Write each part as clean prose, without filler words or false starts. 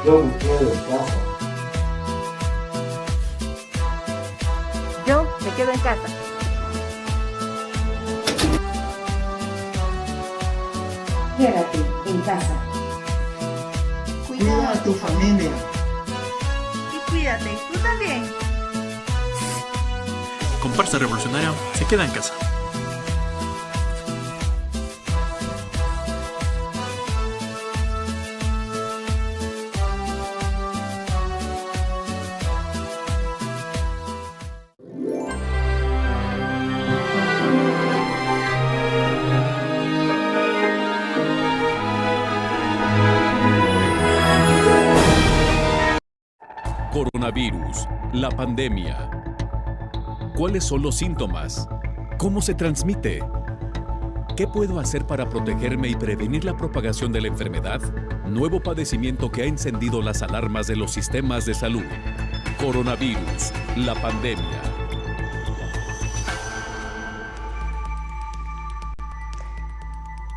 Yo me quedo en casa. Yo me quedo en casa. Quédate en casa. Cuida a tu familia. Y cuídate, tú también. Comparsa Revolucionario se queda en casa. Coronavirus, la pandemia. ¿Cuáles son los síntomas? ¿Cómo se transmite? ¿Qué puedo hacer para protegerme y prevenir la propagación de la enfermedad? Nuevo padecimiento que ha encendido las alarmas de los sistemas de salud. Coronavirus, la pandemia.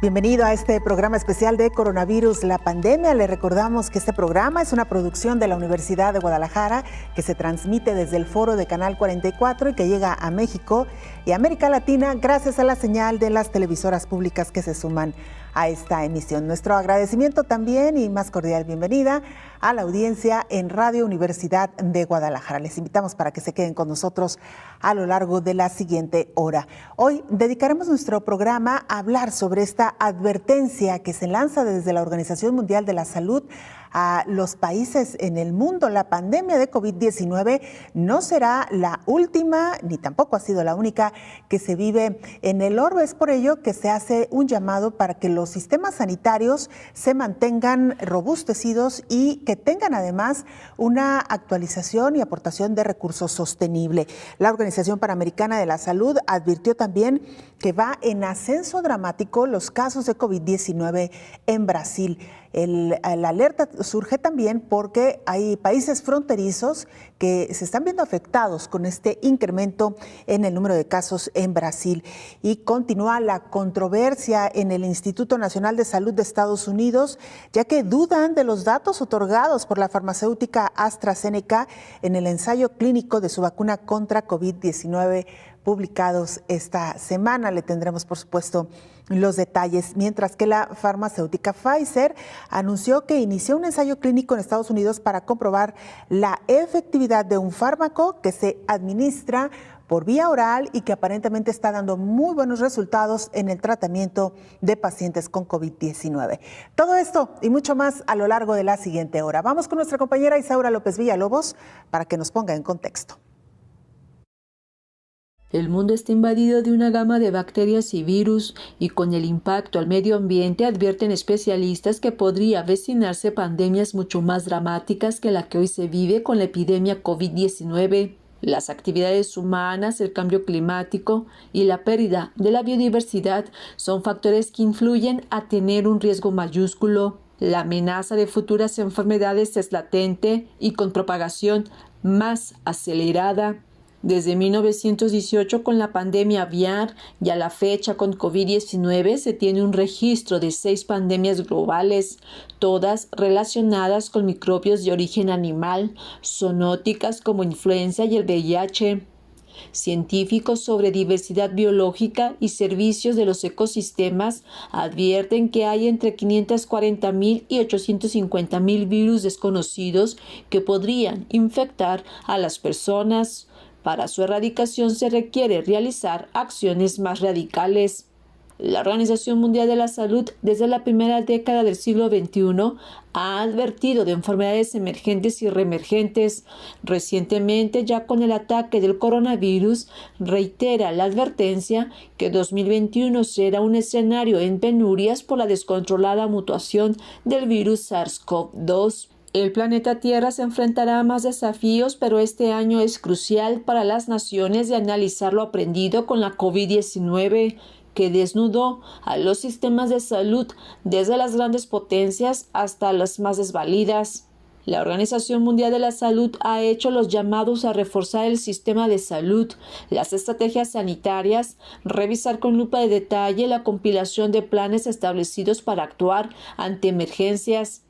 Bienvenido a este programa especial de Coronavirus, la pandemia. Le recordamos que este programa es una producción de la Universidad de Guadalajara que se transmite desde el foro de Canal 44 y que llega a México y América Latina gracias a la señal de las televisoras públicas que se suman a esta emisión. Nuestro agradecimiento también y más cordial bienvenida a la audiencia en Radio Universidad de Guadalajara. Les invitamos para que se queden con nosotros a lo largo de la siguiente hora. Hoy dedicaremos nuestro programa a hablar sobre esta advertencia que se lanza desde la Organización Mundial de la Salud a los países en el mundo. La pandemia de COVID-19 no será la última, ni tampoco ha sido la única que se vive en el orbe. Es por ello que se hace un llamado para que los sistemas sanitarios se mantengan robustecidos y que tengan además una actualización y aportación de recursos sostenible. La Organización Panamericana de la Salud advirtió también que va en ascenso dramático los casos de COVID-19 en Brasil. La alerta surge también porque hay países fronterizos que se están viendo afectados con este incremento en el número de casos en Brasil. Y continúa la controversia en el Instituto Nacional de Salud de Estados Unidos, ya que dudan de los datos otorgados por la farmacéutica AstraZeneca en el ensayo clínico de su vacuna contra COVID-19 publicados esta semana. Le tendremos, por supuesto, los detalles, mientras que la farmacéutica Pfizer anunció que inició un ensayo clínico en Estados Unidos para comprobar la efectividad de un fármaco que se administra por vía oral y que aparentemente está dando muy buenos resultados en el tratamiento de pacientes con COVID-19. Todo esto y mucho más a lo largo de la siguiente hora. Vamos con nuestra compañera Isaura López Villalobos para que nos ponga en contexto. El mundo está invadido de una gama de bacterias y virus, y con el impacto al medio ambiente advierten especialistas que podría avecinarse pandemias mucho más dramáticas que la que hoy se vive con la epidemia COVID-19. Las actividades humanas, el cambio climático y la pérdida de la biodiversidad son factores que influyen a tener un riesgo mayúsculo. La amenaza de futuras enfermedades es latente y con propagación más acelerada. Desde 1918 con la pandemia aviar y a la fecha con COVID-19 se tiene un registro de 6 pandemias globales, todas relacionadas con microbios de origen animal, zoonóticas como influenza y el VIH. Científicos sobre diversidad biológica y servicios de los ecosistemas advierten que hay entre 540.000 y 850.000 virus desconocidos que podrían infectar a las personas. Para su erradicación se requiere realizar acciones más radicales. La Organización Mundial de la Salud, desde la primera década del siglo XXI, ha advertido de enfermedades emergentes y reemergentes. Recientemente, ya con el ataque del coronavirus, reitera la advertencia que 2021 será un escenario en penurias por la descontrolada mutación del virus SARS-CoV-2. El planeta Tierra se enfrentará a más desafíos, pero este año es crucial para las naciones de analizar lo aprendido con la COVID-19, que desnudó a los sistemas de salud desde las grandes potencias hasta las más desvalidas. La Organización Mundial de la Salud ha hecho los llamados a reforzar el sistema de salud, las estrategias sanitarias, revisar con lupa de detalle la compilación de planes establecidos para actuar ante emergencias.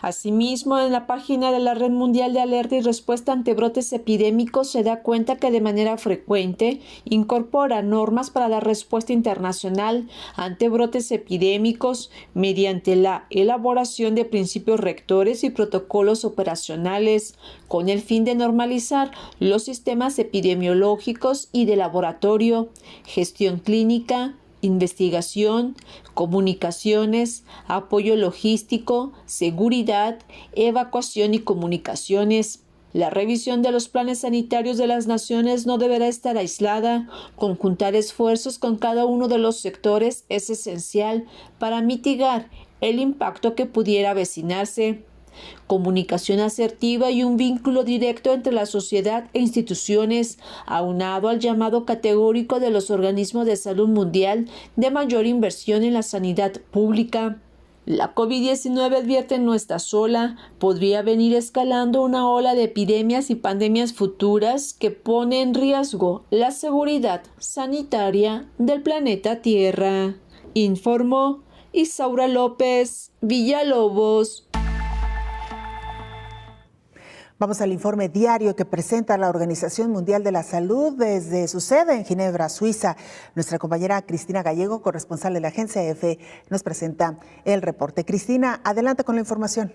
Asimismo, en la página de la Red Mundial de Alerta y Respuesta ante Brotes Epidémicos se da cuenta que de manera frecuente incorpora normas para la respuesta internacional ante brotes epidémicos mediante la elaboración de principios rectores y protocolos operacionales con el fin de normalizar los sistemas epidemiológicos y de laboratorio, gestión clínica, investigación, comunicaciones, apoyo logístico, seguridad, evacuación y comunicaciones. La revisión de los planes sanitarios de las naciones no deberá estar aislada. Conjuntar esfuerzos con cada uno de los sectores es esencial para mitigar el impacto que pudiera avecinarse. Comunicación asertiva y un vínculo directo entre la sociedad e instituciones, aunado al llamado categórico de los organismos de salud mundial de mayor inversión en la sanidad pública. La COVID-19, advierte, no está sola, podría venir escalando una ola de epidemias y pandemias futuras que pone en riesgo la seguridad sanitaria del planeta Tierra, informó Isaura López Villalobos. Vamos al informe diario que presenta la Organización Mundial de la Salud desde su sede en Ginebra, Suiza. Nuestra compañera Cristina Gallego, corresponsal de la agencia EFE, nos presenta el reporte. Cristina, adelante con la información.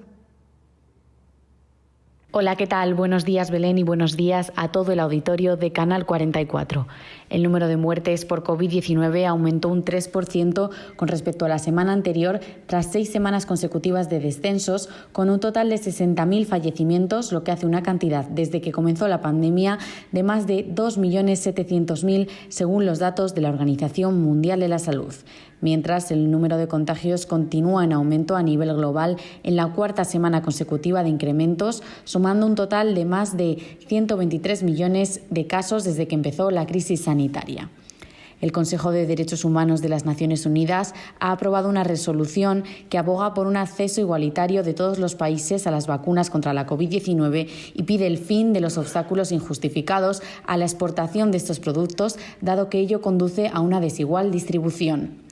Hola, ¿qué tal? Buenos días, Belén, y buenos días a todo el auditorio de Canal 44. El número de muertes por COVID-19 aumentó un 3% con respecto a la semana anterior, tras 6 semanas consecutivas de descensos, con un total de 60.000 fallecimientos, lo que hace una cantidad desde que comenzó la pandemia de más de 2.700.000, según los datos de la Organización Mundial de la Salud. Mientras, el número de contagios continúa en aumento a nivel global en la 4ª semana consecutiva de incrementos, sumando un total de más de 123 millones de casos desde que empezó la crisis sanitaria. El Consejo de Derechos Humanos de las Naciones Unidas ha aprobado una resolución que aboga por un acceso igualitario de todos los países a las vacunas contra la COVID-19 y pide el fin de los obstáculos injustificados a la exportación de estos productos, dado que ello conduce a una desigual distribución.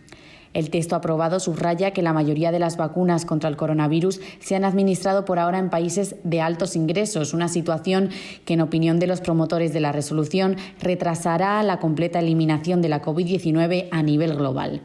El texto aprobado subraya que la mayoría de las vacunas contra el coronavirus se han administrado por ahora en países de altos ingresos, una situación que, en opinión de los promotores de la resolución, retrasará la completa eliminación de la COVID-19 a nivel global.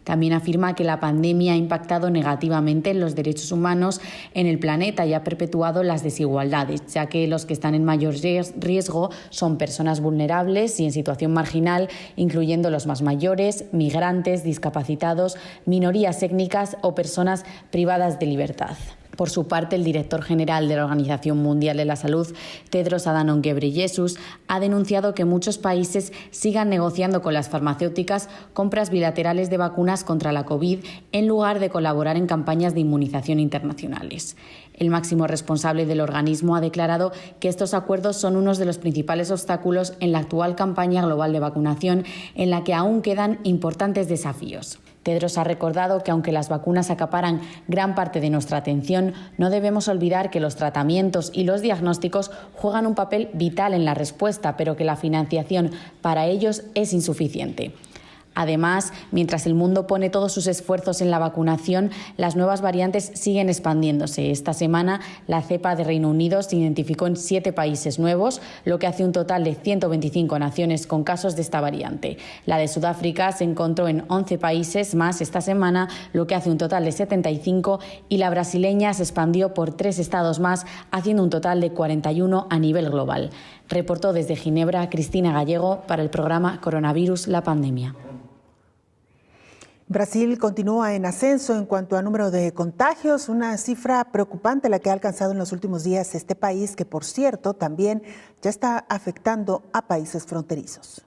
También afirma que la pandemia ha impactado negativamente en los derechos humanos en el planeta y ha perpetuado las desigualdades, ya que los que están en mayor riesgo son personas vulnerables y en situación marginal, incluyendo los más mayores, migrantes, discapacitados, minorías étnicas o personas privadas de libertad. Por su parte, el director general de la Organización Mundial de la Salud, Tedros Adhanom Ghebreyesus, ha denunciado que muchos países sigan negociando con las farmacéuticas compras bilaterales de vacunas contra la COVID en lugar de colaborar en campañas de inmunización internacionales. El máximo responsable del organismo ha declarado que estos acuerdos son uno de los principales obstáculos en la actual campaña global de vacunación, en la que aún quedan importantes desafíos. Tedros ha recordado que aunque las vacunas acaparan gran parte de nuestra atención, no debemos olvidar que los tratamientos y los diagnósticos juegan un papel vital en la respuesta, pero que la financiación para ellos es insuficiente. Además, mientras el mundo pone todos sus esfuerzos en la vacunación, las nuevas variantes siguen expandiéndose. Esta semana, la cepa de Reino Unido se identificó en 7 países nuevos, lo que hace un total de 125 naciones con casos de esta variante. La de Sudáfrica se encontró en 11 países más esta semana, lo que hace un total de 75, y la brasileña se expandió por 3 estados más, haciendo un total de 41 a nivel global. Reportó desde Ginebra Cristina Gallego para el programa Coronavirus, la pandemia. Brasil continúa en ascenso en cuanto a número de contagios, una cifra preocupante la que ha alcanzado en los últimos días este país, que por cierto también ya está afectando a países fronterizos.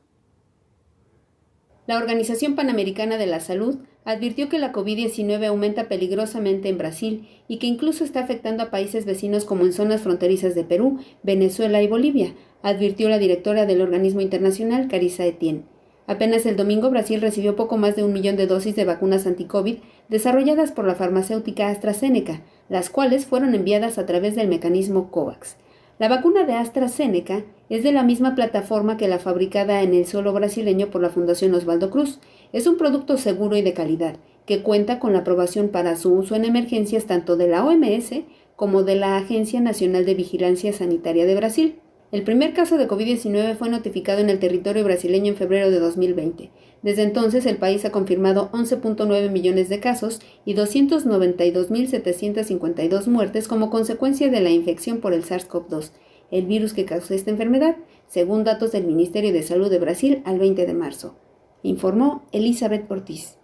La Organización Panamericana de la Salud advirtió que la COVID-19 aumenta peligrosamente en Brasil y que incluso está afectando a países vecinos como en zonas fronterizas de Perú, Venezuela y Bolivia, advirtió la directora del organismo internacional, Carissa Etienne. Apenas el domingo, Brasil recibió poco más de 1 millón de dosis de vacunas anti-COVID desarrolladas por la farmacéutica AstraZeneca, las cuales fueron enviadas a través del mecanismo COVAX. La vacuna de AstraZeneca es de la misma plataforma que la fabricada en el suelo brasileño por la Fundación Osvaldo Cruz. Es un producto seguro y de calidad, que cuenta con la aprobación para su uso en emergencias tanto de la OMS como de la Agencia Nacional de Vigilancia Sanitaria de Brasil. El primer caso de COVID-19 fue notificado en el territorio brasileño en febrero de 2020. Desde entonces, el país ha confirmado 11.9 millones de casos y 292.752 muertes como consecuencia de la infección por el SARS-CoV-2, el virus que causa esta enfermedad, según datos del Ministerio de Salud de Brasil al 20 de marzo. Informó Elizabeth Ortiz.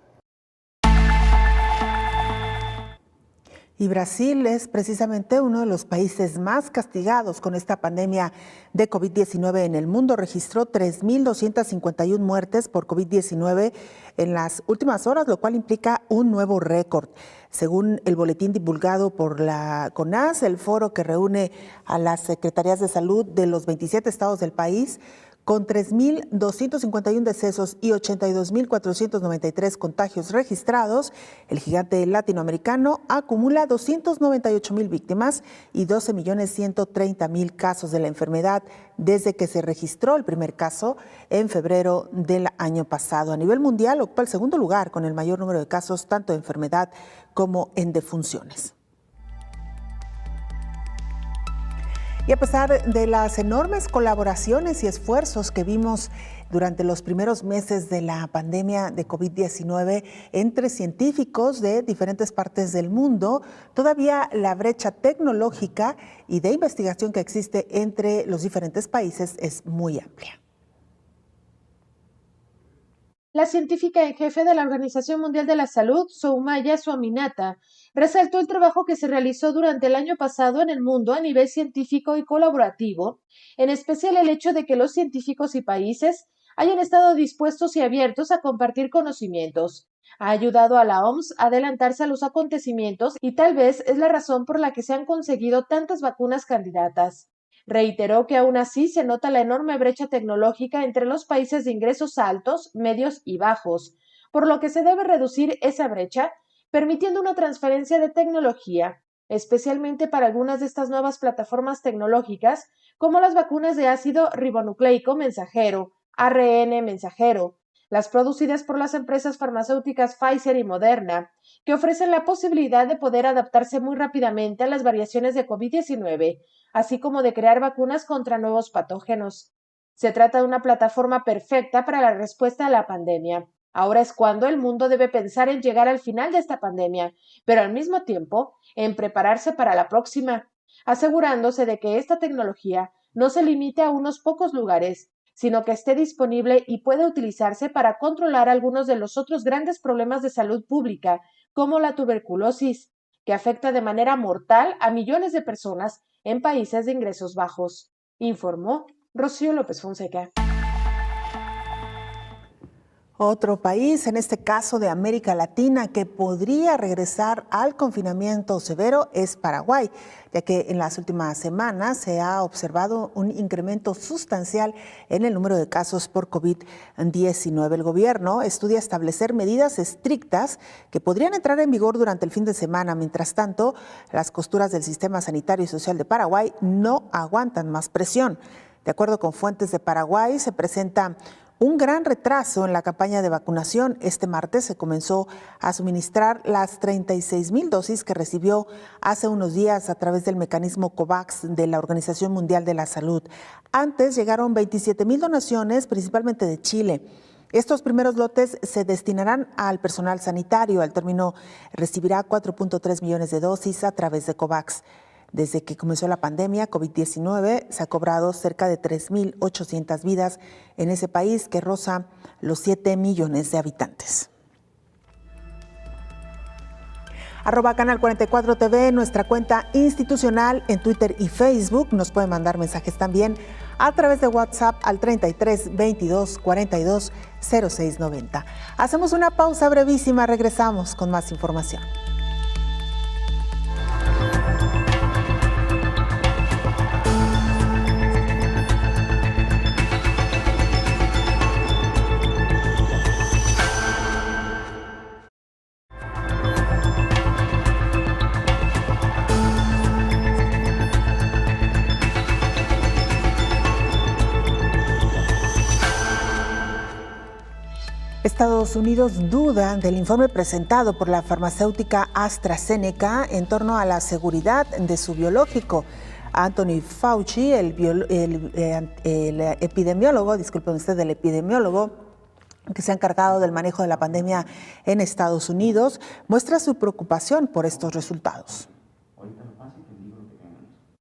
Y Brasil es precisamente uno de los países más castigados con esta pandemia de COVID-19 en el mundo. Registró 3.251 muertes por COVID-19 en las últimas horas, lo cual implica un nuevo récord. Según el boletín divulgado por la CONAS, el foro que reúne a las secretarías de salud de los 27 estados del país, con 3.251 decesos y 82.493 contagios registrados, el gigante latinoamericano acumula 298.000 víctimas y 12.130.000 casos de la enfermedad desde que se registró el primer caso en febrero del año pasado. A nivel mundial ocupa el segundo lugar con el mayor número de casos tanto de enfermedad como en defunciones. Y a pesar de las enormes colaboraciones y esfuerzos que vimos durante los primeros meses de la pandemia de COVID-19 entre científicos de diferentes partes del mundo, todavía la brecha tecnológica y de investigación que existe entre los diferentes países es muy amplia. La científica en jefe de la Organización Mundial de la Salud, Soumaya Swaminathan, resaltó el trabajo que se realizó durante el año pasado en el mundo a nivel científico y colaborativo, en especial el hecho de que los científicos y países hayan estado dispuestos y abiertos a compartir conocimientos. Ha ayudado a la OMS a adelantarse a los acontecimientos y tal vez es la razón por la que se han conseguido tantas vacunas candidatas. Reiteró que aún así se nota la enorme brecha tecnológica entre los países de ingresos altos, medios y bajos, por lo que se debe reducir esa brecha, permitiendo una transferencia de tecnología, especialmente para algunas de estas nuevas plataformas tecnológicas, como las vacunas de ácido ribonucleico mensajero, ARN mensajero, las producidas por las empresas farmacéuticas Pfizer y Moderna, que ofrecen la posibilidad de poder adaptarse muy rápidamente a las variaciones de COVID-19, así como de crear vacunas contra nuevos patógenos. Se trata de una plataforma perfecta para la respuesta a la pandemia. Ahora es cuando el mundo debe pensar en llegar al final de esta pandemia, pero al mismo tiempo en prepararse para la próxima, asegurándose de que esta tecnología no se limite a unos pocos lugares, sino que esté disponible y pueda utilizarse para controlar algunos de los otros grandes problemas de salud pública, como la tuberculosis, que afecta de manera mortal a millones de personas en países de ingresos bajos, informó Rocío López Fonseca. Otro país, en este caso de América Latina, que podría regresar al confinamiento severo es Paraguay, ya que en las últimas semanas se ha observado un incremento sustancial en el número de casos por COVID-19. El gobierno estudia establecer medidas estrictas que podrían entrar en vigor durante el fin de semana. Mientras tanto, las costuras del sistema sanitario y social de Paraguay no aguantan más presión. De acuerdo con fuentes de Paraguay, se presenta un gran retraso en la campaña de vacunación. Este martes se comenzó a suministrar las 36,000 dosis que recibió hace unos días a través del mecanismo COVAX de la Organización Mundial de la Salud. Antes llegaron 27,000 donaciones, principalmente de Chile. Estos primeros lotes se destinarán al personal sanitario. Al término recibirá 4.3 millones de dosis a través de COVAX. Desde que comenzó la pandemia COVID-19, se ha cobrado cerca de 3.800 vidas en ese país que roza los 7 millones de habitantes. @Canal 44 TV, nuestra cuenta institucional en Twitter y Facebook. Nos pueden mandar mensajes también a través de WhatsApp al 33 22 42 06 90. Hacemos una pausa brevísima, regresamos con más información. Estados Unidos duda del informe presentado por la farmacéutica AstraZeneca en torno a la seguridad de su biológico. Anthony Fauci, el epidemiólogo que se ha encargado del manejo de la pandemia en Estados Unidos, muestra su preocupación por estos resultados.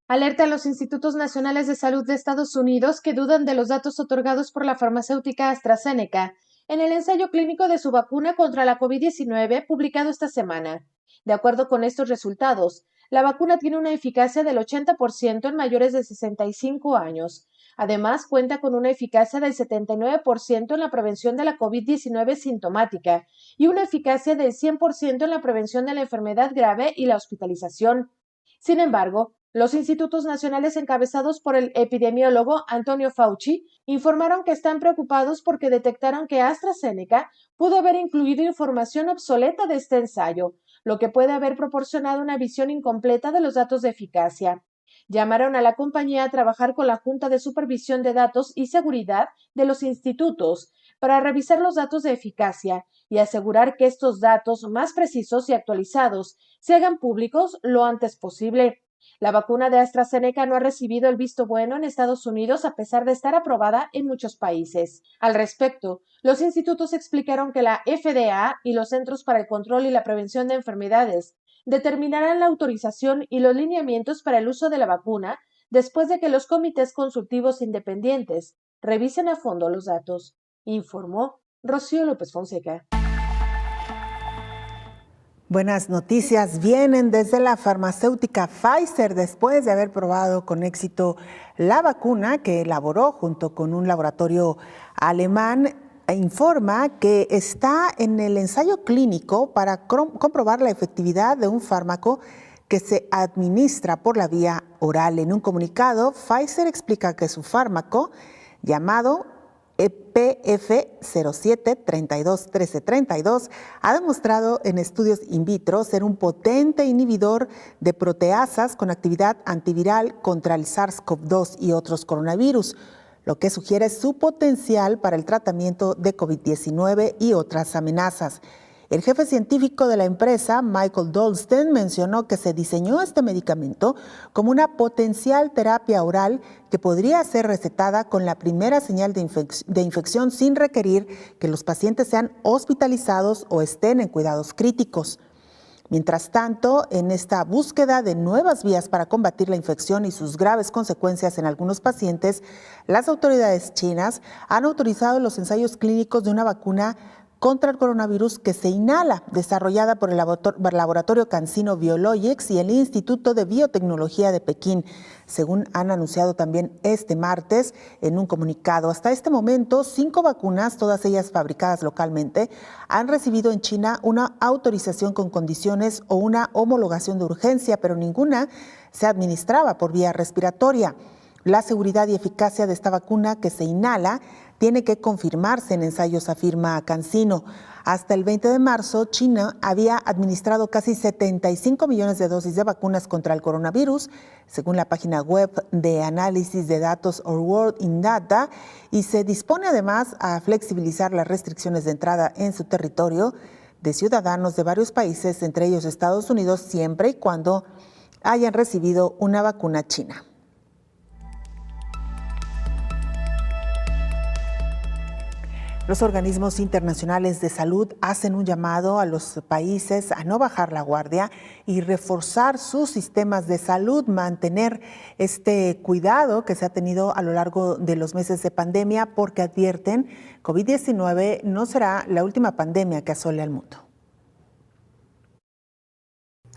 Alerta a los Institutos Nacionales de Salud de Estados Unidos que dudan de los datos otorgados por la farmacéutica AstraZeneca en el ensayo clínico de su vacuna contra la COVID-19 publicado esta semana. De acuerdo con estos resultados, la vacuna tiene una eficacia del 80% en mayores de 65 años. Además, cuenta con una eficacia del 79% en la prevención de la COVID-19 sintomática y una eficacia del 100% en la prevención de la enfermedad grave y la hospitalización. Sin embargo, los institutos nacionales encabezados por el epidemiólogo Antonio Fauci informaron que están preocupados porque detectaron que AstraZeneca pudo haber incluido información obsoleta de este ensayo, lo que puede haber proporcionado una visión incompleta de los datos de eficacia. Llamaron a la compañía a trabajar con la Junta de Supervisión de Datos y Seguridad de los institutos para revisar los datos de eficacia y asegurar que estos datos más precisos y actualizados se hagan públicos lo antes posible. La vacuna de AstraZeneca no ha recibido el visto bueno en Estados Unidos a pesar de estar aprobada en muchos países. Al respecto, los institutos explicaron que la FDA y los Centros para el Control y la Prevención de Enfermedades determinarán la autorización y los lineamientos para el uso de la vacuna después de que los comités consultivos independientes revisen a fondo los datos, informó Rocío López Fonseca. Buenas noticias vienen desde la farmacéutica Pfizer después de haber probado con éxito la vacuna que elaboró junto con un laboratorio alemán. Informa que está en el ensayo clínico para comprobar la efectividad de un fármaco que se administra por la vía oral. En un comunicado, Pfizer explica que su fármaco, llamado PF07-321332, ha demostrado en estudios in vitro ser un potente inhibidor de proteasas con actividad antiviral contra el SARS-CoV-2 y otros coronavirus, lo que sugiere su potencial para el tratamiento de COVID-19 y otras amenazas. El jefe científico de la empresa, Michael Dolsten, mencionó que se diseñó este medicamento como una potencial terapia oral que podría ser recetada con la primera señal de infección sin requerir que los pacientes sean hospitalizados o estén en cuidados críticos. Mientras tanto, en esta búsqueda de nuevas vías para combatir la infección y sus graves consecuencias en algunos pacientes, las autoridades chinas han autorizado los ensayos clínicos de una vacuna contra el coronavirus que se inhala, desarrollada por el laboratorio CanSino Biologics y el Instituto de Biotecnología de Pekín, según han anunciado también este martes en un comunicado. Hasta este momento, 5 vacunas, todas ellas fabricadas localmente, han recibido en China una autorización con condiciones o una homologación de urgencia, pero ninguna se administraba por vía respiratoria. La seguridad y eficacia de esta vacuna que se inhala tiene que confirmarse en ensayos, afirma CanSino. Hasta el 20 de marzo, China había administrado casi 75 millones de dosis de vacunas contra el coronavirus, según la página web de análisis de datos Our World in Data, y se dispone además a flexibilizar las restricciones de entrada en su territorio de ciudadanos de varios países, entre ellos Estados Unidos, siempre y cuando hayan recibido una vacuna china. Los organismos internacionales de salud hacen un llamado a los países a no bajar la guardia y reforzar sus sistemas de salud, mantener este cuidado que se ha tenido a lo largo de los meses de pandemia, porque advierten COVID-19 no será la última pandemia que asole al mundo.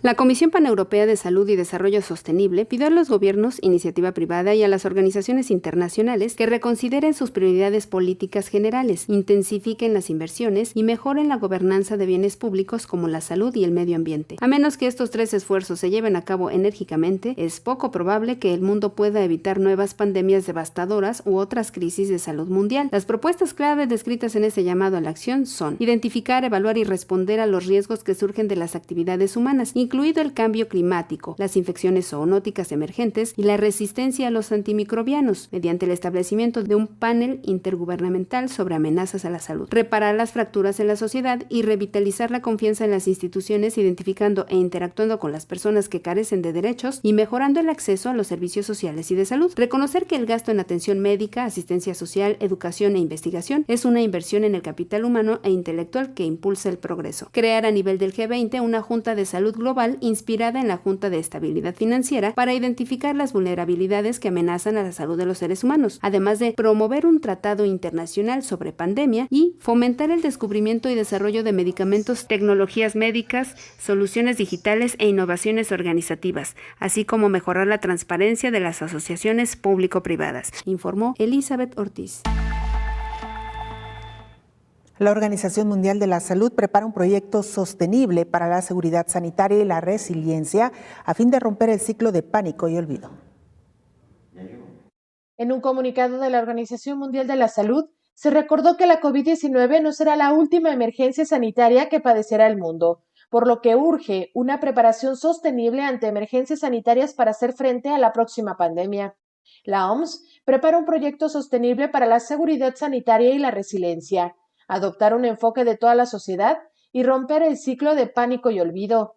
La Comisión Paneuropea de Salud y Desarrollo Sostenible pidió a los gobiernos, iniciativa privada y a las organizaciones internacionales que reconsideren sus prioridades políticas generales, intensifiquen las inversiones y mejoren la gobernanza de bienes públicos como la salud y el medio ambiente. A menos que estos 3 esfuerzos se lleven a cabo enérgicamente, es poco probable que el mundo pueda evitar nuevas pandemias devastadoras u otras crisis de salud mundial. Las propuestas clave descritas en este llamado a la acción son identificar, evaluar y responder a los riesgos que surgen de las actividades humanas, incluyendo incluido el cambio climático, las infecciones zoonóticas emergentes y la resistencia a los antimicrobianos, mediante el establecimiento de un panel intergubernamental sobre amenazas a la salud, reparar las fracturas en la sociedad y revitalizar la confianza en las instituciones, identificando e interactuando con las personas que carecen de derechos y mejorando el acceso a los servicios sociales y de salud. Reconocer que el gasto en atención médica, asistencia social, educación e investigación es una inversión en el capital humano e intelectual que impulsa el progreso. Crear a nivel del G20 una Junta de Salud Global inspirada en la Junta de Estabilidad Financiera para identificar las vulnerabilidades que amenazan a la salud de los seres humanos, además de promover un tratado internacional sobre pandemia y fomentar el descubrimiento y desarrollo de medicamentos, tecnologías médicas, soluciones digitales e innovaciones organizativas, así como mejorar la transparencia de las asociaciones público-privadas, informó Elizabeth Ortiz. La Organización Mundial de la Salud prepara un proyecto sostenible para la seguridad sanitaria y la resiliencia a fin de romper el ciclo de pánico y olvido. En un comunicado de la Organización Mundial de la Salud, se recordó que la COVID-19 no será la última emergencia sanitaria que padecerá el mundo, por lo que urge una preparación sostenible ante emergencias sanitarias para hacer frente a la próxima pandemia. La OMS prepara un proyecto sostenible para la seguridad sanitaria y la resiliencia, adoptar un enfoque de toda la sociedad y romper el ciclo de pánico y olvido.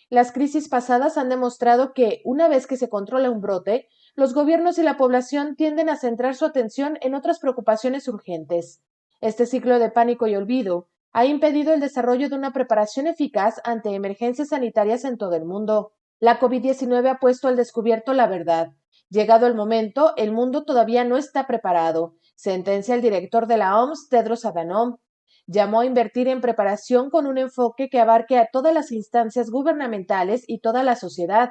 Las crisis pasadas han demostrado que, una vez que se controla un brote, los gobiernos y la población tienden a centrar su atención en otras preocupaciones urgentes. Este ciclo de pánico y olvido ha impedido el desarrollo de una preparación eficaz ante emergencias sanitarias en todo el mundo. La COVID-19 ha puesto al descubierto la verdad. Llegado el momento, el mundo todavía no está preparado, sentencia el director de la OMS, Tedros Adhanom. Llamó a invertir en preparación con un enfoque que abarque a todas las instancias gubernamentales y toda la sociedad.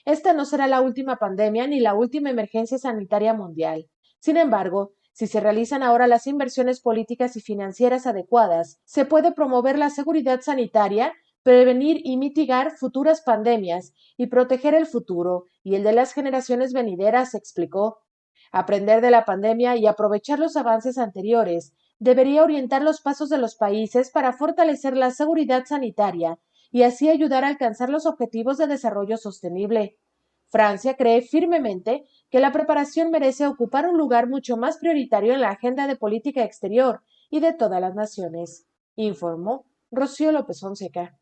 Esta no será la última pandemia ni la última emergencia sanitaria mundial. Sin embargo, si se realizan ahora las inversiones políticas y financieras adecuadas, se puede promover la seguridad sanitaria, prevenir y mitigar futuras pandemias y proteger el futuro y el de las generaciones venideras, explicó. Aprender de la pandemia y aprovechar los avances anteriores debería orientar los pasos de los países para fortalecer la seguridad sanitaria y así ayudar a alcanzar los objetivos de desarrollo sostenible. Francia cree firmemente que la preparación merece ocupar un lugar mucho más prioritario en la agenda de política exterior y de todas las naciones, informó Rocío López Fonseca.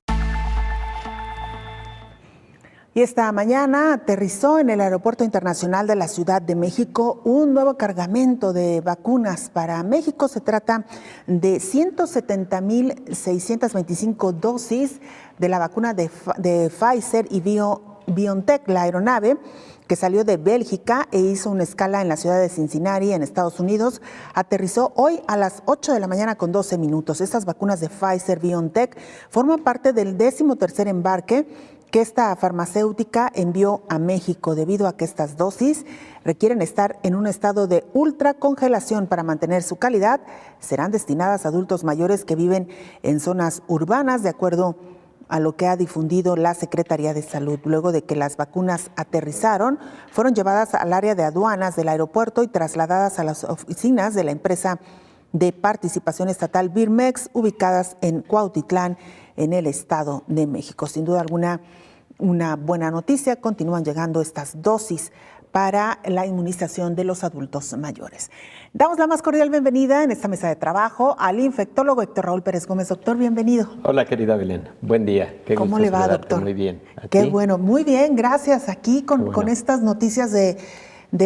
Y esta mañana aterrizó en el Aeropuerto Internacional de la Ciudad de México un nuevo cargamento de vacunas para México. Se trata de 170,625 dosis de la vacuna de Pfizer y BioNTech, la aeronave que salió de Bélgica e hizo una escala en la ciudad de Cincinnati, en Estados Unidos, aterrizó hoy a las 8 de la mañana con 12 minutos. Estas vacunas de Pfizer-BioNTech forman parte del 13º embarque que esta farmacéutica envió a México, debido a que estas dosis requieren estar en un estado de ultracongelación para mantener su calidad. Serán destinadas a adultos mayores que viven en zonas urbanas, de acuerdo a lo que ha difundido la Secretaría de Salud. Luego de que las vacunas aterrizaron, fueron llevadas al área de aduanas del aeropuerto y trasladadas a las oficinas de la empresa de participación estatal Birmex, ubicadas en Cuautitlán, en el Estado de México. Sin duda alguna, una buena noticia. Continúan llegando estas dosis para la inmunización de los adultos mayores. Damos la más cordial bienvenida en esta mesa de trabajo al infectólogo Héctor Raúl Pérez Gómez. Doctor, bienvenido. Hola, querida Belén. Buen día. Qué ¿Cómo le va, doctor? Muy bien. Qué bueno. Muy bien, gracias. Aquí con estas noticias de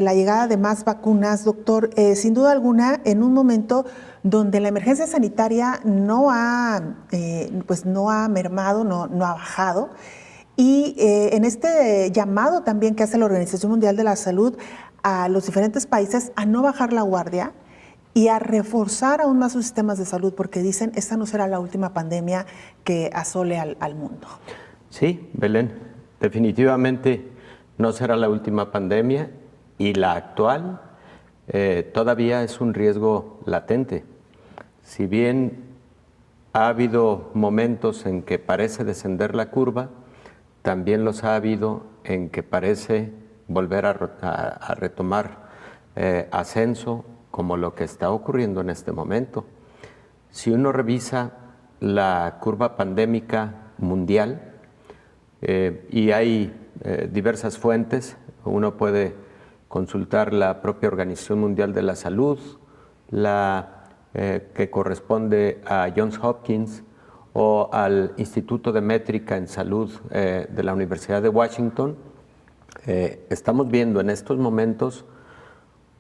la llegada de más vacunas, doctor. Sin duda alguna, en un momento donde la emergencia sanitaria no ha mermado, no ha bajado, y en este llamado también que hace la Organización Mundial de la Salud a los diferentes países a no bajar la guardia y a reforzar aún más sus sistemas de salud, porque dicen esta no será la última pandemia que asole al mundo. Sí, Belén, definitivamente no será la última pandemia, y la actual todavía es un riesgo latente. Si bien ha habido momentos en que parece descender la curva, también los ha habido en que parece volver a retomar ascenso, como lo que está ocurriendo en este momento. Si uno revisa la curva pandémica mundial, y hay diversas fuentes. Uno puede consultar la propia Organización Mundial de la Salud, la que corresponde a Johns Hopkins o al Instituto de Métrica en Salud de la Universidad de Washington. Estamos viendo en estos momentos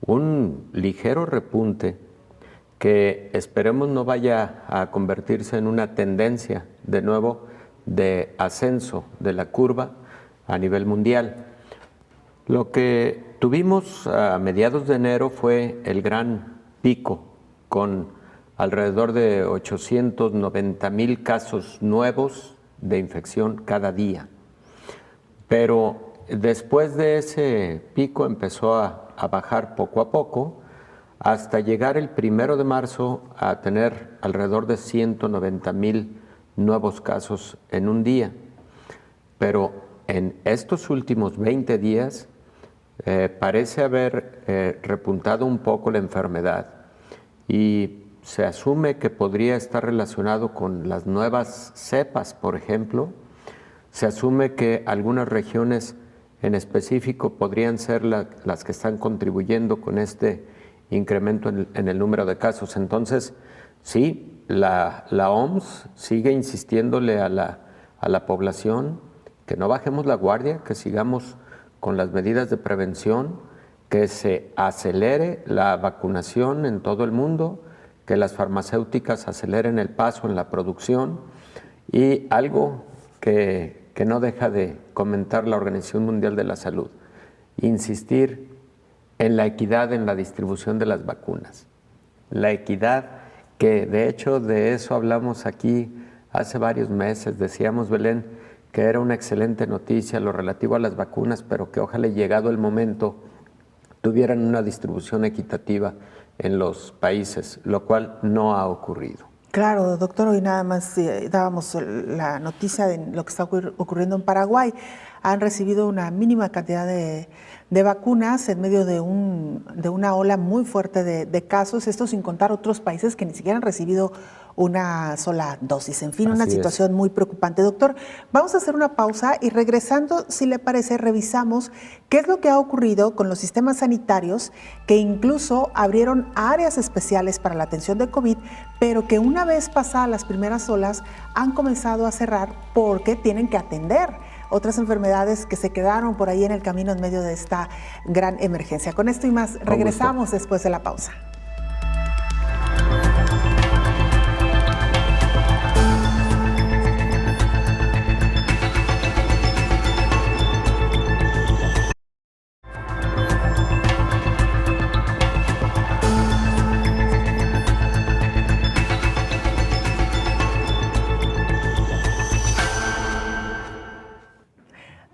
un ligero repunte que esperemos no vaya a convertirse en una tendencia de nuevo de ascenso de la curva a nivel mundial. Lo que tuvimos a mediados de enero fue el gran pico con alrededor de 890,000 casos nuevos de infección cada día. Pero después de ese pico empezó a bajar poco a poco hasta llegar el 1 de marzo a tener alrededor de 190,000 nuevos casos en un día. Pero en estos últimos 20 días parece haber repuntado un poco la enfermedad y se asume que podría estar relacionado con las nuevas cepas, por ejemplo. Se asume que algunas regiones en específico podrían ser las que están contribuyendo con este incremento en el número de casos. Entonces, sí, la OMS sigue insistiéndole a la población que no bajemos la guardia, que sigamos con las medidas de prevención, que se acelere la vacunación en todo el mundo, que las farmacéuticas aceleren el paso en la producción y algo que no deja de comentar la Organización Mundial de la Salud, insistir en la equidad en la distribución de las vacunas. La equidad, que de hecho de eso hablamos aquí hace varios meses, decíamos, Belén, que era una excelente noticia lo relativo a las vacunas, pero que ojalá llegado el momento tuvieran una distribución equitativa en los países, lo cual no ha ocurrido. Claro, doctor, hoy nada más dábamos la noticia de lo que está ocurriendo en Paraguay. Han recibido una mínima cantidad de vacunas en medio de una ola muy fuerte de casos, esto sin contar otros países que ni siquiera han recibido una sola dosis. En fin, una situación muy preocupante. Doctor, vamos a hacer una pausa y regresando, si le parece, revisamos qué es lo que ha ocurrido con los sistemas sanitarios que incluso abrieron áreas especiales para la atención de COVID, pero que una vez pasadas las primeras olas han comenzado a cerrar porque tienen que atender otras enfermedades que se quedaron por ahí en el camino en medio de esta gran emergencia. Con esto y más, regresamos después de la pausa.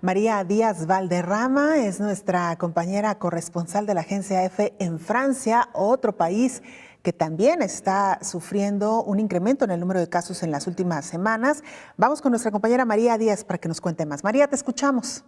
María Díaz Valderrama es nuestra compañera corresponsal de la agencia EFE en Francia, otro país que también está sufriendo un incremento en el número de casos en las últimas semanas. Vamos con nuestra compañera María Díaz para que nos cuente más. María, te escuchamos.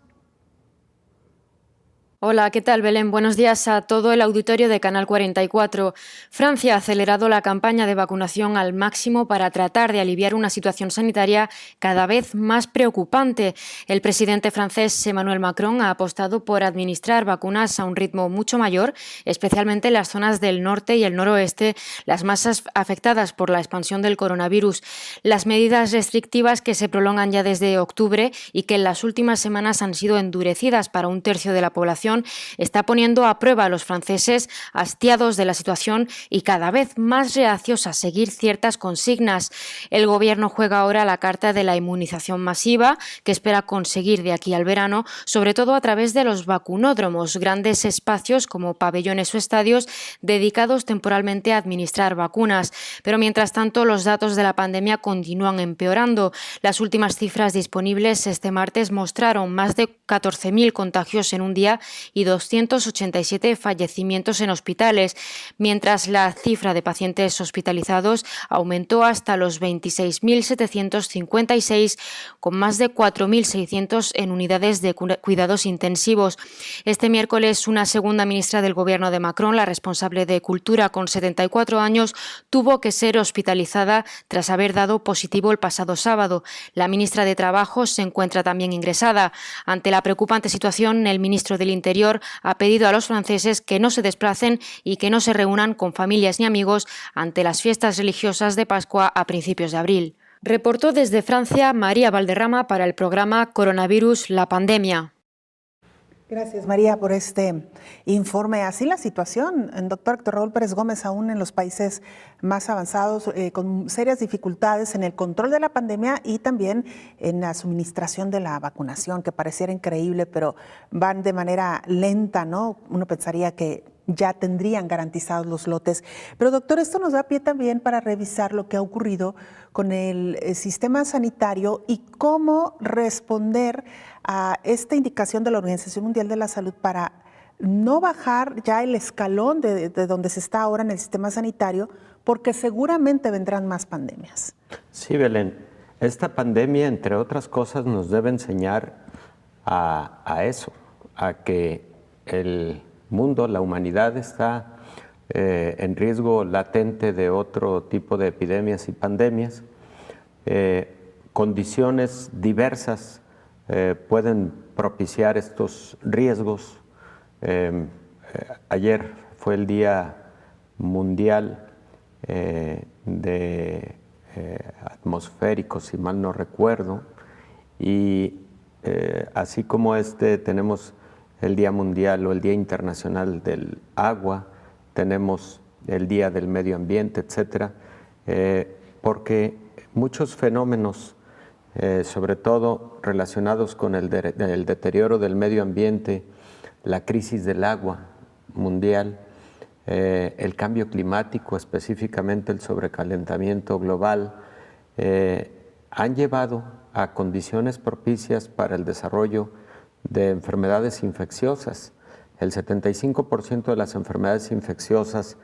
Hola, ¿qué tal, Belén? Buenos días a todo el auditorio de Canal 44. Francia ha acelerado la campaña de vacunación al máximo para tratar de aliviar una situación sanitaria cada vez más preocupante. El presidente francés Emmanuel Macron ha apostado por administrar vacunas a un ritmo mucho mayor, especialmente en las zonas del norte y el noroeste, las más afectadas por la expansión del coronavirus. Las medidas restrictivas que se prolongan ya desde octubre y que en las últimas semanas han sido endurecidas para un tercio de la población está poniendo a prueba a los franceses hastiados de la situación y cada vez más reacios a seguir ciertas consignas. El gobierno juega ahora la carta de la inmunización masiva que espera conseguir de aquí al verano, sobre todo a través de los vacunódromos, grandes espacios como pabellones o estadios dedicados temporalmente a administrar vacunas. Pero mientras tanto, los datos de la pandemia continúan empeorando. Las últimas cifras disponibles este martes mostraron más de 14.000 contagios en un día y 287 fallecimientos en hospitales, mientras la cifra de pacientes hospitalizados aumentó hasta los 26.756, con más de 4.600 en unidades de cuidados intensivos. Este miércoles, una segunda ministra del gobierno de Macron, la responsable de Cultura con 74 años, tuvo que ser hospitalizada tras haber dado positivo el pasado sábado. La ministra de Trabajo se encuentra también ingresada. Ante la preocupante situación, el ministro del Interior ha pedido a los franceses que no se desplacen y que no se reúnan con familias ni amigos ante las fiestas religiosas de Pascua a principios de abril. Reportó desde Francia María Valderrama para el programa Coronavirus, la pandemia. Gracias, María, por este informe. Así la situación, doctor Héctor Raúl Pérez Gómez, aún en los países más avanzados, con serias dificultades en el control de la pandemia y también en la suministración de la vacunación, que pareciera increíble, pero van de manera lenta, ¿no? Uno pensaría que ya tendrían garantizados los lotes. Pero, doctor, esto nos da pie también para revisar lo que ha ocurrido con el sistema sanitario y cómo responder a esta indicación de la Organización Mundial de la Salud para no bajar ya el escalón de donde se está ahora en el sistema sanitario, porque seguramente vendrán más pandemias. Sí, Belén. Esta pandemia, entre otras cosas, nos debe enseñar a eso, a que el mundo, la humanidad está en riesgo latente de otro tipo de epidemias y pandemias. Condiciones diversas pueden propiciar estos riesgos. Ayer fue el Día Mundial de Atmosférico, si mal no recuerdo, y así como tenemos el Día Mundial o el Día Internacional del Agua, tenemos el Día del Medio Ambiente, etcétera, porque muchos fenómenos, sobre todo relacionados con el deterioro del medio ambiente, la crisis del agua mundial, el cambio climático, específicamente el sobrecalentamiento global, han llevado a condiciones propicias para el desarrollo de enfermedades infecciosas. El 75% de las enfermedades infecciosas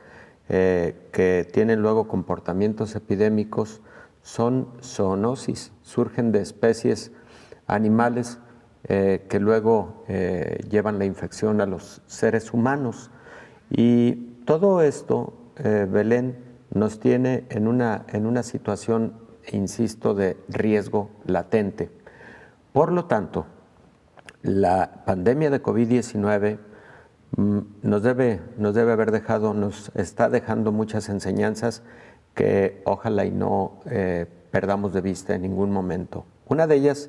que tienen luego comportamientos epidémicos son zoonosis, surgen de especies animales que luego llevan la infección a los seres humanos. Y todo esto, Belén, nos tiene en una situación, insisto, de riesgo latente. Por lo tanto, la pandemia de COVID-19 nos está dejando muchas enseñanzas que ojalá y no perdamos de vista en ningún momento. Una de ellas,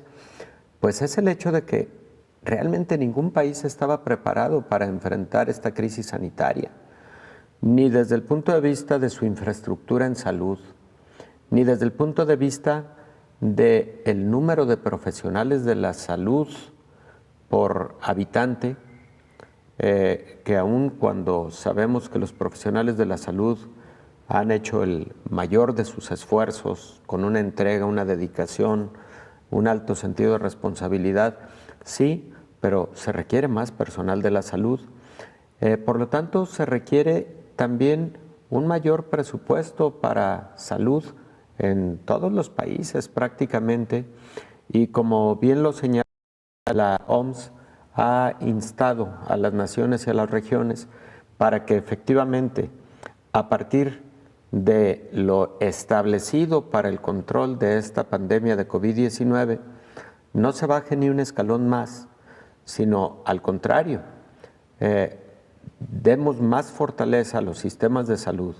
pues, es el hecho de que realmente ningún país estaba preparado para enfrentar esta crisis sanitaria, ni desde el punto de vista de su infraestructura en salud, ni desde el punto de vista del número de profesionales de la salud por habitante, que aun cuando sabemos que los profesionales de la salud han hecho el mayor de sus esfuerzos con una entrega, una dedicación, un alto sentido de responsabilidad, sí, pero se requiere más personal de la salud. Por lo tanto, se requiere también un mayor presupuesto para salud en todos los países prácticamente, y como bien lo señala la OMS, ha instado a las naciones y a las regiones para que efectivamente, a partir de lo establecido para el control de esta pandemia de COVID-19, no se baje ni un escalón más, sino al contrario, demos más fortaleza a los sistemas de salud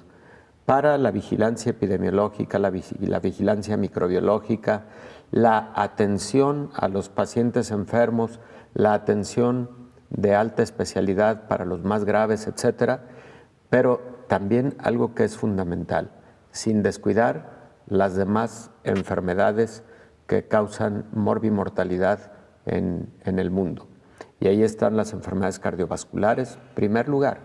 para la vigilancia epidemiológica, la vigilancia microbiológica, la atención a los pacientes enfermos, la atención de alta especialidad para los más graves, etcétera, pero también algo que es fundamental, sin descuidar las demás enfermedades que causan morbimortalidad en el mundo. Y ahí están las enfermedades cardiovasculares, primer lugar.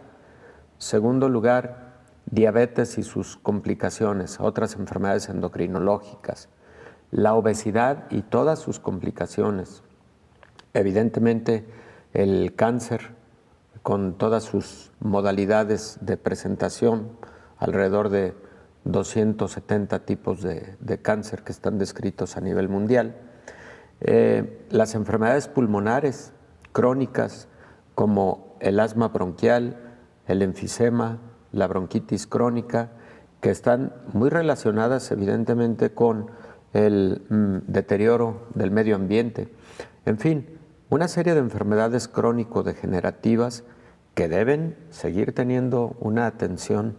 Segundo lugar, diabetes y sus complicaciones, otras enfermedades endocrinológicas, la obesidad y todas sus complicaciones. Evidentemente, el cáncer con todas sus modalidades de presentación, alrededor de 270 tipos de cáncer que están descritos a nivel mundial. Las enfermedades pulmonares crónicas como el asma bronquial, el enfisema, la bronquitis crónica, que están muy relacionadas evidentemente con el deterioro del medio ambiente. En fin, una serie de enfermedades crónico-degenerativas que deben seguir teniendo una atención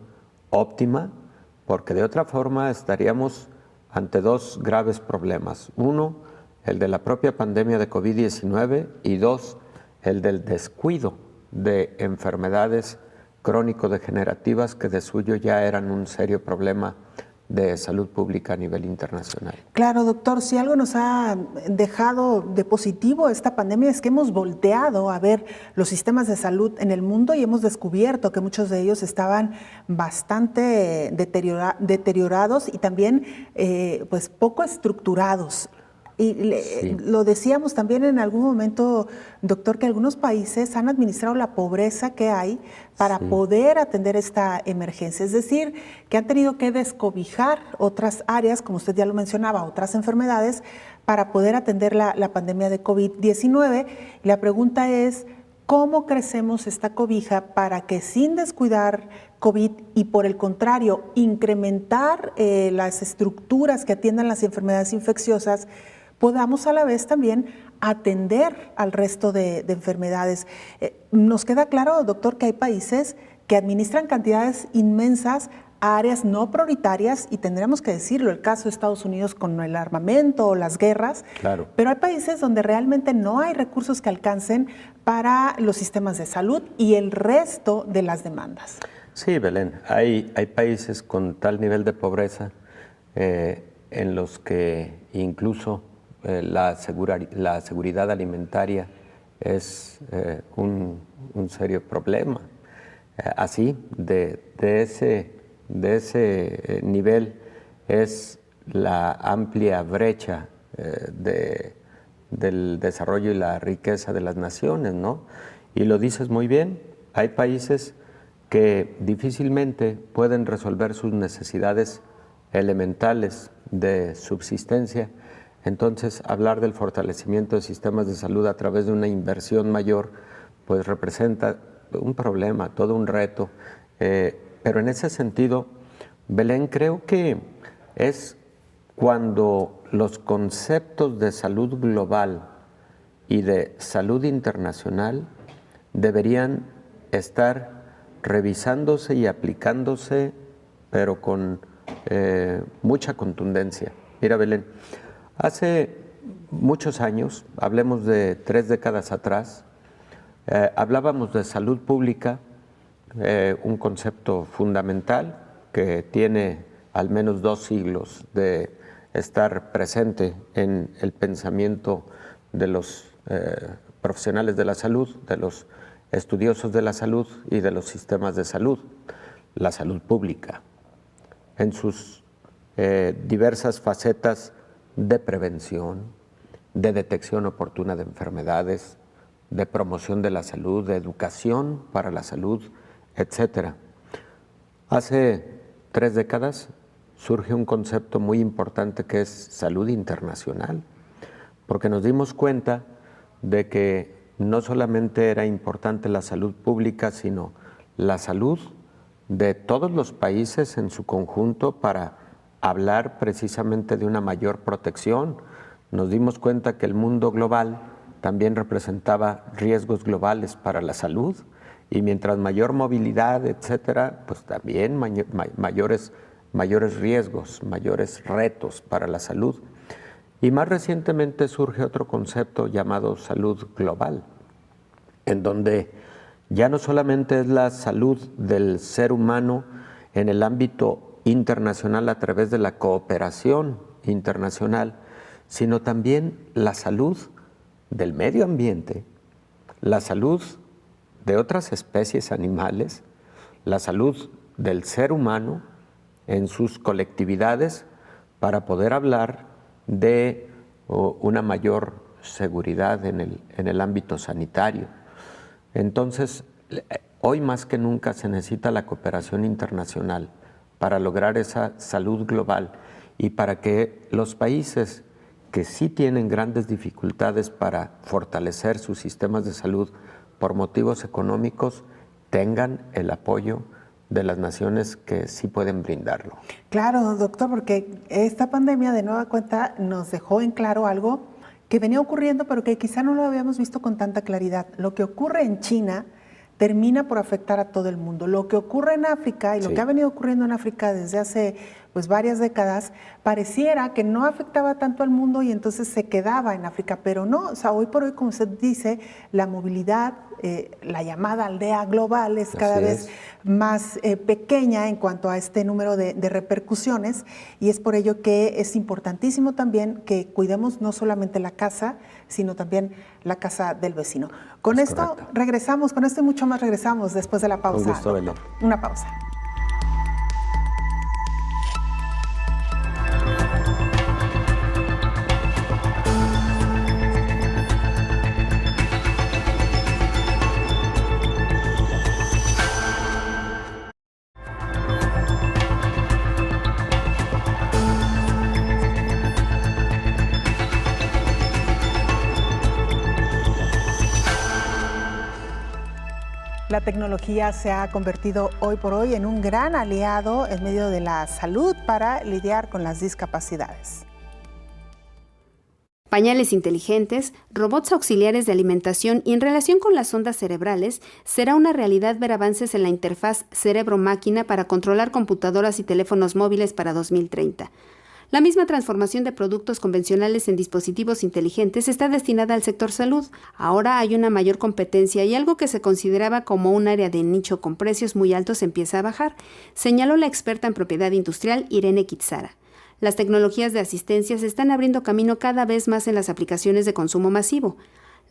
óptima, porque de otra forma estaríamos ante dos graves problemas. Uno, el de la propia pandemia de COVID-19 y dos, el del descuido de enfermedades crónico-degenerativas que de suyo ya eran un serio problema de salud pública a nivel internacional. Claro, doctor, si algo nos ha dejado de positivo esta pandemia es que hemos volteado a ver los sistemas de salud en el mundo y hemos descubierto que muchos de ellos estaban bastante deteriorados y también pues poco estructurados. Y sí, lo decíamos también en algún momento, doctor, que algunos países han administrado la pobreza que hay para poder atender esta emergencia. Es decir, que han tenido que descobijar otras áreas, como usted ya lo mencionaba, otras enfermedades, para poder atender la pandemia de COVID-19. La pregunta es, ¿cómo crecemos esta cobija para que sin descuidar COVID y por el contrario, incrementar las estructuras que atiendan las enfermedades infecciosas, podamos a la vez también atender al resto de enfermedades? Nos queda claro, doctor, que hay países que administran cantidades inmensas a áreas no prioritarias y tendremos que decirlo, el caso de Estados Unidos con el armamento o las guerras, claro. Pero hay países donde realmente no hay recursos que alcancen para los sistemas de salud y el resto de las demandas. Sí, Belén, hay países con tal nivel de pobreza en los que incluso la seguridad alimentaria es un serio problema. Así, de ese nivel es la amplia brecha del desarrollo y la riqueza de las naciones, ¿no? Y lo dices muy bien, hay países que difícilmente pueden resolver sus necesidades elementales de subsistencia. Entonces, hablar del fortalecimiento de sistemas de salud a través de una inversión mayor, pues representa un problema, todo un reto. Pero en ese sentido, Belén, creo que es cuando los conceptos de salud global y de salud internacional deberían estar revisándose y aplicándose, pero con mucha contundencia. Mira, Belén, hace muchos años, hablemos de 3 décadas atrás, hablábamos de salud pública, un concepto fundamental que tiene al menos 2 siglos de estar presente en el pensamiento de los profesionales de la salud, de los estudiosos de la salud y de los sistemas de salud, la salud pública, en sus diversas facetas de prevención, de detección oportuna de enfermedades, de promoción de la salud, de educación para la salud, etc. Hace 3 décadas surge un concepto muy importante que es salud internacional, porque nos dimos cuenta de que no solamente era importante la salud pública, sino la salud de todos los países en su conjunto para hablar precisamente de una mayor protección. Nos dimos cuenta que el mundo global también representaba riesgos globales para la salud y mientras mayor movilidad, etcétera, pues también mayores riesgos, mayores retos para la salud. Y más recientemente surge otro concepto llamado salud global, en donde ya no solamente es la salud del ser humano en el ámbito internacional a través de la cooperación internacional, sino también la salud del medio ambiente, la salud de otras especies animales, la salud del ser humano en sus colectividades para poder hablar de una mayor seguridad en el ámbito sanitario. Entonces, Hoy más que nunca se necesita la cooperación internacional para lograr esa salud global y para que los países que sí tienen grandes dificultades para fortalecer sus sistemas de salud por motivos económicos tengan el apoyo de las naciones que sí pueden brindarlo. Claro, doctor, porque esta pandemia de nueva cuenta nos dejó en claro algo que venía ocurriendo, pero que quizá no lo habíamos visto con tanta claridad. Lo que ocurre en China termina por afectar a todo el mundo. Lo que ocurre en África y lo que ha venido ocurriendo en África desde hace varias décadas, pareciera que no afectaba tanto al mundo y entonces se quedaba en África, pero no, o sea, hoy por hoy, como usted dice, la movilidad, la llamada aldea global es cada vez más pequeña en cuanto a este número de repercusiones, y es por ello que es importantísimo también que cuidemos no solamente la casa, sino también la casa del vecino. Con esto regresamos, con esto y mucho más regresamos después de la pausa. Un gusto, Belén. Una pausa. La tecnología se ha convertido hoy por hoy en un gran aliado en medio de la salud para lidiar con las discapacidades. Pañales inteligentes, robots auxiliares de alimentación y en relación con las ondas cerebrales, será una realidad ver avances en la interfaz cerebro-máquina para controlar computadoras y teléfonos móviles para 2030. La misma transformación de productos convencionales en dispositivos inteligentes está destinada al sector salud. Ahora hay una mayor competencia y algo que se consideraba como un área de nicho con precios muy altos empieza a bajar, señaló la experta en propiedad industrial Irene Kitsara. Las tecnologías de asistencia se están abriendo camino cada vez más en las aplicaciones de consumo masivo.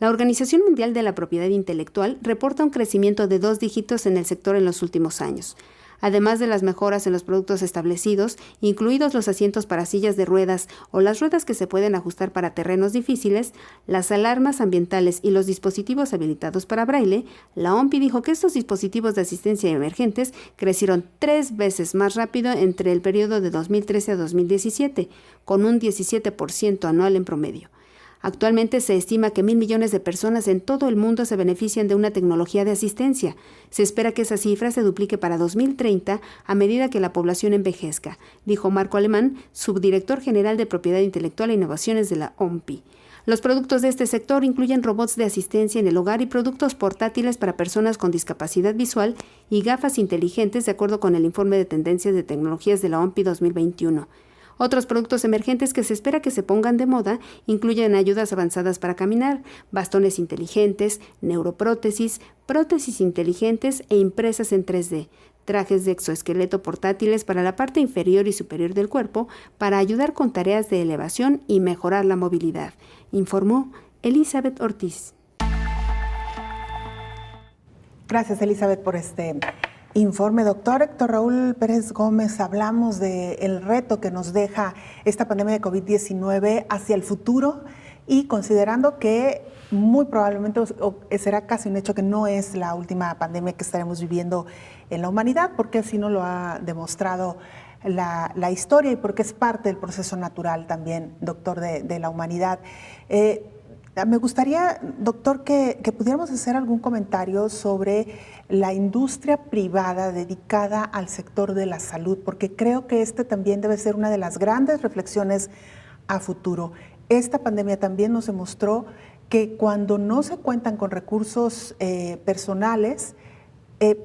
La Organización Mundial de la Propiedad Intelectual reporta un crecimiento de 2 dígitos en el sector en los últimos años. Además de las mejoras en los productos establecidos, incluidos los asientos para sillas de ruedas o las ruedas que se pueden ajustar para terrenos difíciles, las alarmas ambientales y los dispositivos habilitados para braille, la OMPI dijo que estos dispositivos de asistencia emergentes crecieron 3 veces más rápido entre el periodo de 2013 a 2017, con un 17% anual en promedio. Actualmente se estima que 1.000 millones de personas en todo el mundo se benefician de una tecnología de asistencia. Se espera que esa cifra se duplique para 2030 a medida que la población envejezca, dijo Marco Alemán, subdirector general de Propiedad Intelectual e Innovaciones de la OMPI. Los productos de este sector incluyen robots de asistencia en el hogar y productos portátiles para personas con discapacidad visual y gafas inteligentes, de acuerdo con el informe de tendencias de tecnologías de la OMPI 2021. Otros productos emergentes que se espera que se pongan de moda incluyen ayudas avanzadas para caminar, bastones inteligentes, neuroprótesis, prótesis inteligentes e impresas en 3D, trajes de exoesqueleto portátiles para la parte inferior y superior del cuerpo para ayudar con tareas de elevación y mejorar la movilidad, informó Elizabeth Ortiz. Gracias, Elizabeth, por este informe. Doctor Héctor Raúl Pérez Gómez, hablamos del reto que nos deja esta pandemia de COVID-19 hacia el futuro y considerando que muy probablemente será casi un hecho que no es la última pandemia que estaremos viviendo en la humanidad, porque así nos lo ha demostrado la historia y porque es parte del proceso natural también, doctor, de la humanidad. Me gustaría, doctor, que pudiéramos hacer algún comentario sobre la industria privada dedicada al sector de la salud, porque creo que este también debe ser una de las grandes reflexiones a futuro. Esta pandemia también nos demostró que cuando no se cuentan con recursos personales,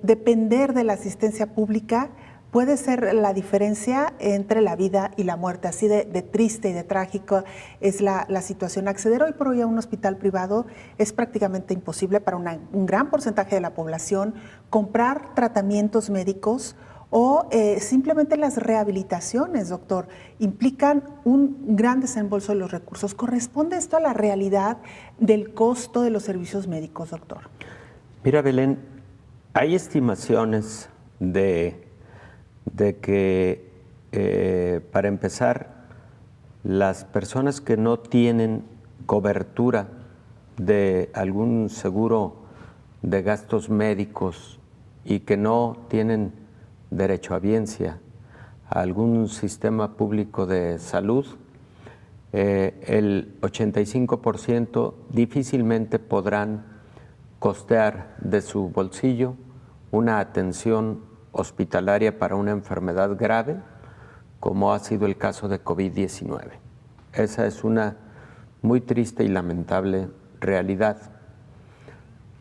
depender de la asistencia pública puede ser la diferencia entre la vida y la muerte. Así de triste y de trágico es la situación. Acceder hoy por hoy a un hospital privado es prácticamente imposible para un gran porcentaje de la población. Comprar tratamientos médicos o simplemente las rehabilitaciones, doctor, implican un gran desembolso de los recursos. ¿Corresponde esto a la realidad del costo de los servicios médicos, doctor? Mira, Belén, hay estimaciones de que, para empezar, las personas que no tienen cobertura de algún seguro de gastos médicos y que no tienen derechohabiencia a algún sistema público de salud, el 85% difícilmente podrán costear de su bolsillo una atención hospitalaria para una enfermedad grave, como ha sido el caso de COVID-19. Esa es una muy triste y lamentable realidad.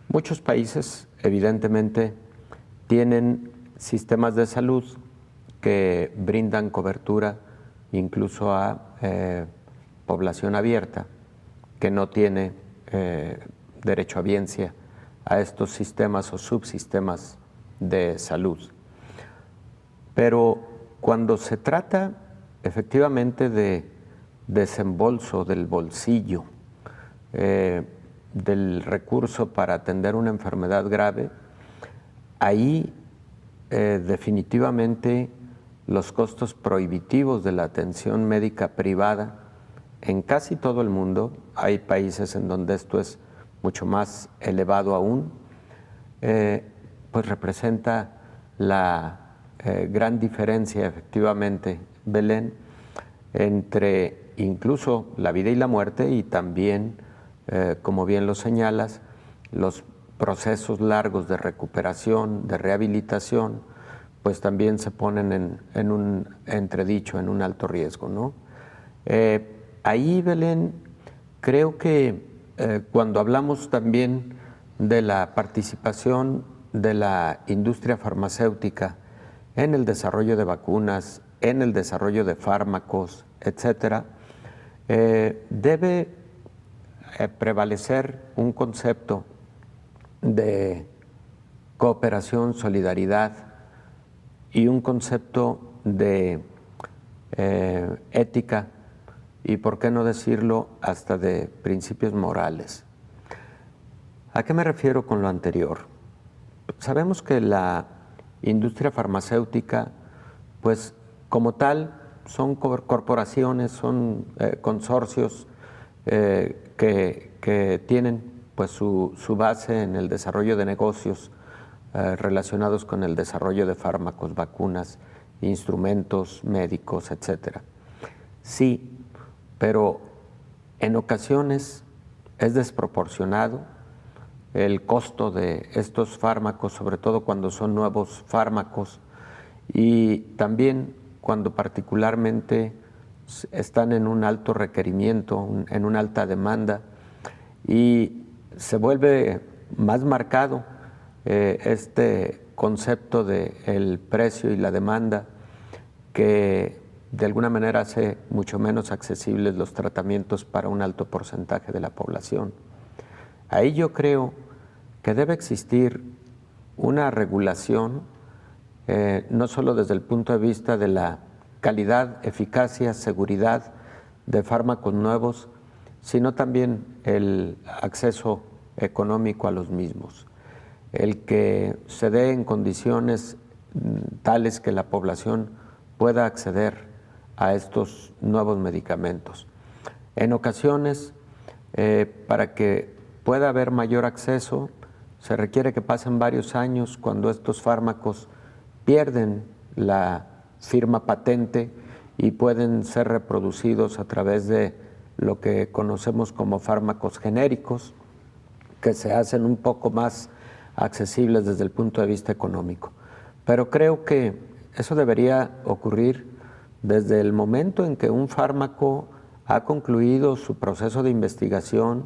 Muchos países, evidentemente, tienen sistemas de salud que brindan cobertura incluso a población abierta que no tiene derechohabiencia a estos sistemas o subsistemas de salud. Pero cuando se trata efectivamente de desembolso del bolsillo, del recurso para atender una enfermedad grave, ahí definitivamente los costos prohibitivos de la atención médica privada en casi todo el mundo, hay países en donde esto es mucho más elevado aún, pues representa la gran diferencia efectivamente, Belén, entre incluso la vida y la muerte y también, como bien lo señalas, los procesos largos de recuperación, de rehabilitación, pues también se ponen en un entredicho, en un alto riesgo, ¿no? Ahí, Belén, creo que cuando hablamos también de la participación de la industria farmacéutica en el desarrollo de vacunas, en el desarrollo de fármacos, etcétera, debe prevalecer un concepto de cooperación, solidaridad y un concepto de ética y, por qué no decirlo, hasta de principios morales. ¿A qué me refiero con lo anterior? Sabemos que la industria farmacéutica, pues como tal, son corporaciones, son consorcios que tienen pues su base en el desarrollo de negocios relacionados con el desarrollo de fármacos, vacunas, instrumentos médicos, etcétera. Sí, pero en ocasiones es desproporcionado el costo de estos fármacos, sobre todo cuando son nuevos fármacos y también cuando particularmente están en un alto requerimiento, en una alta demanda, y se vuelve más marcado este concepto del precio y la demanda, que de alguna manera hace mucho menos accesibles los tratamientos para un alto porcentaje de la población. Ahí yo creo que debe existir una regulación, no solo desde el punto de vista de la calidad, eficacia, seguridad de fármacos nuevos, sino también el acceso económico a los mismos, el que se dé en condiciones tales que la población pueda acceder a estos nuevos medicamentos. En ocasiones, para que pueda haber mayor acceso, se requiere que pasen varios años cuando estos fármacos pierden la firma patente y pueden ser reproducidos a través de lo que conocemos como fármacos genéricos, que se hacen un poco más accesibles desde el punto de vista económico. Pero creo que eso debería ocurrir desde el momento en que un fármaco ha concluido su proceso de investigación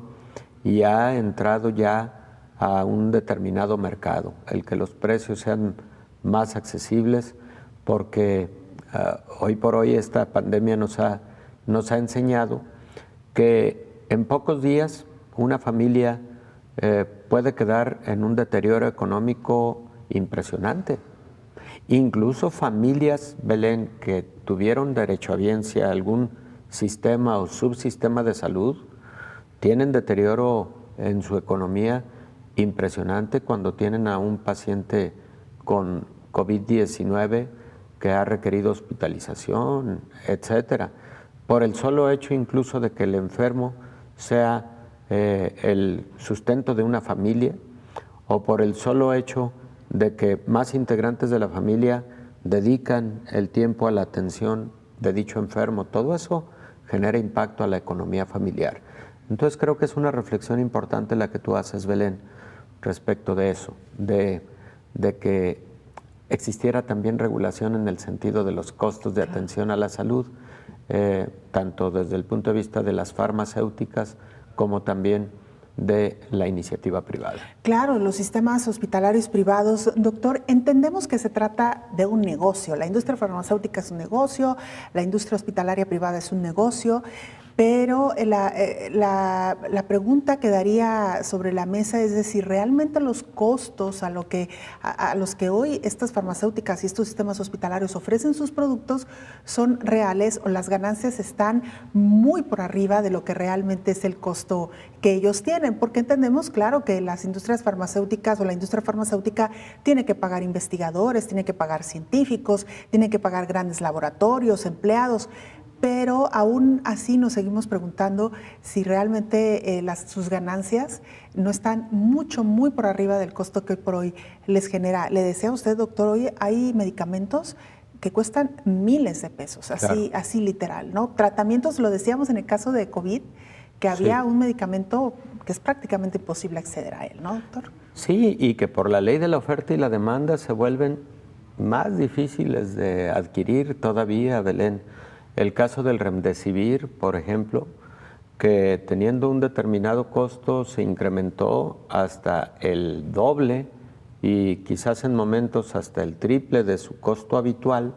y ha entrado ya a un determinado mercado, el que los precios sean más accesibles, porque hoy por hoy esta pandemia nos ha enseñado que en pocos días una familia puede quedar en un deterioro económico impresionante. Incluso familias, Belén, que tuvieron derechohabiencia a algún sistema o subsistema de salud, tienen deterioro en su economía impresionante cuando tienen a un paciente con COVID-19 que ha requerido hospitalización, etcétera, por el solo hecho incluso de que el enfermo sea el sustento de una familia o por el solo hecho de que más integrantes de la familia dedican el tiempo a la atención de dicho enfermo. Todo eso genera impacto a la economía familiar. Entonces creo que es una reflexión importante la que tú haces, Belén, respecto de eso, de que existiera también regulación en el sentido de los costos de atención a la salud, tanto desde el punto de vista de las farmacéuticas como también de la iniciativa privada. Claro, los sistemas hospitalarios privados, doctor, entendemos que se trata de un negocio. La industria farmacéutica es un negocio, la industria hospitalaria privada es un negocio, pero la pregunta que daría sobre la mesa es de si realmente los costos a los que hoy estas farmacéuticas y estos sistemas hospitalarios ofrecen sus productos son reales o las ganancias están muy por arriba de lo que realmente es el costo que ellos tienen, porque entendemos, claro, que las industrias farmacéuticas o la industria farmacéutica tiene que pagar investigadores, tiene que pagar científicos, tiene que pagar grandes laboratorios, empleados, pero aún así nos seguimos preguntando si realmente sus ganancias no están muy por arriba del costo que hoy por hoy les genera. Le decía a usted, doctor, hoy hay medicamentos que cuestan miles de pesos, así literal, ¿no? Tratamientos, lo decíamos en el caso de COVID, que había un medicamento que es prácticamente imposible acceder a él, ¿no, doctor? Sí, y que por la ley de la oferta y la demanda se vuelven más difíciles de adquirir todavía, Belén. El caso del Remdesivir, por ejemplo, que teniendo un determinado costo se incrementó hasta el doble y quizás en momentos hasta el triple de su costo habitual,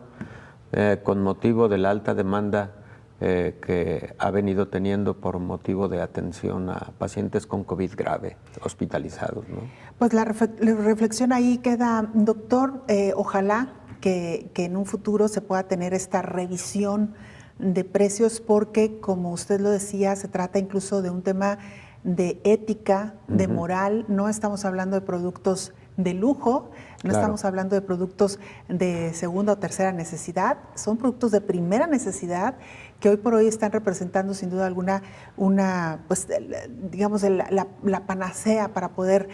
con motivo de la alta demanda que ha venido teniendo por motivo de atención a pacientes con COVID grave, hospitalizados, ¿no? Pues la reflexión ahí queda, doctor, ojalá que en un futuro se pueda tener esta revisión de precios, porque como usted lo decía, se trata incluso de un tema de ética, de moral. No estamos hablando de productos de lujo, no estamos hablando de productos de segunda o tercera necesidad, son productos de primera necesidad que hoy por hoy están representando sin duda alguna pues digamos la panacea para poder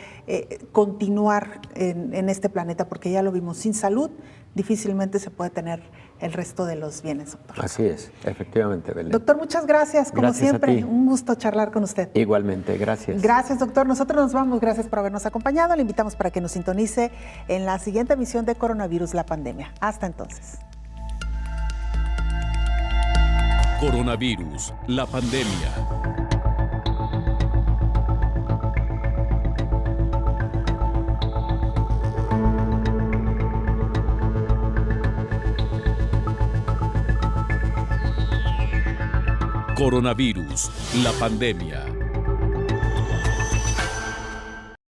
continuar en este planeta, porque ya lo vimos, sin salud difícilmente se puede tener el resto de los bienes, doctor. Así es, efectivamente, Belén. Doctor, muchas gracias, como siempre, un gusto charlar con usted. Igualmente, gracias. Gracias, doctor. Nosotros nos vamos, gracias por habernos acompañado. Le invitamos para que nos sintonice en la siguiente emisión de Coronavirus, la pandemia. Hasta entonces. Coronavirus, la pandemia. Coronavirus, la pandemia.